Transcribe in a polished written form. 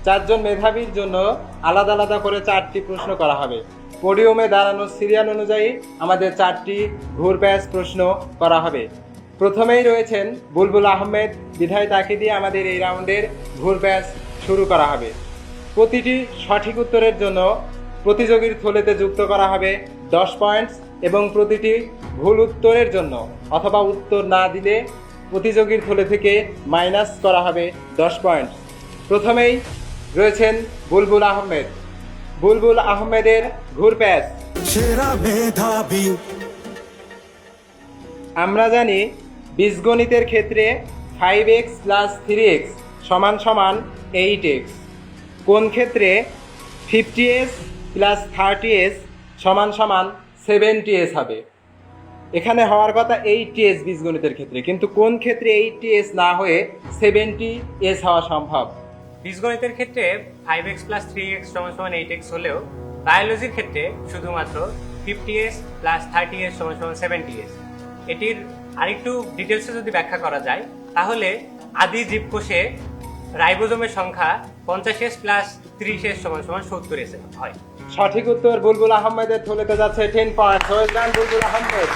চারজন মেধাবীর জন্য আলাদা আলাদা করে 4টি প্রশ্ন করা হবে। পোডিয়ামে দাঁড়ানো সিরিয়াল অনুযায়ী আমাদের 4টি ঘুরপ্যাচ প্রশ্ন করা হবে। প্রথমেই রয়েছেন বুলবুল আহমেদ, বিধায় তাকে দিয়ে আমাদের এই রাউন্ডের ঘুরপ্যাচ শুরু করা হবে। প্রতিটি সঠিক উত্তরের জন্য প্রতিযোগীর থলেতে যুক্ত করা হবে 10 পয়েন্টস এবং প্রতিটি ভুল উত্তরের জন্য অথবা উত্তর না দিলে প্রতিযোগীর থলে থেকে মাইনাস করা হবে 10 পয়েন্ট। প্রথমেই রয়েছেন বুলবুল আহমেদ। বুলবুল আহমেদের ঘুরপ্যাচ। সেরা মেধাবী। আমরা জানি বীজগণিতের ক্ষেত্রে 5x + 3x = 8x। কোন ক্ষেত্রে 50s + 30s = 70s হবে? এখানে হওয়ার কথা 80s বীজগণিতের ক্ষেত্রে, কিন্তু কোন ক্ষেত্রে 80s না হয়ে 70s হওয়া সম্ভব? বীজগণিতের ক্ষেত্রে 5x + 3x = 8x হলেও বায়োলজির ক্ষেত্রে শুধুমাত্র 50s + 30s = 70s। এটির আরেকটু ডিটেলসে যদি ব্যাখ্যা করা যায় তাহলে আদি জীবকোষে রাইবোজোমের সংখ্যা 50s + 30s = 70s হয়। সঠিক উত্তর বুলবুল আহমেদের থলেতে যাচ্ছে 10 পয়েন্ট। বুলবুল আহমেদ।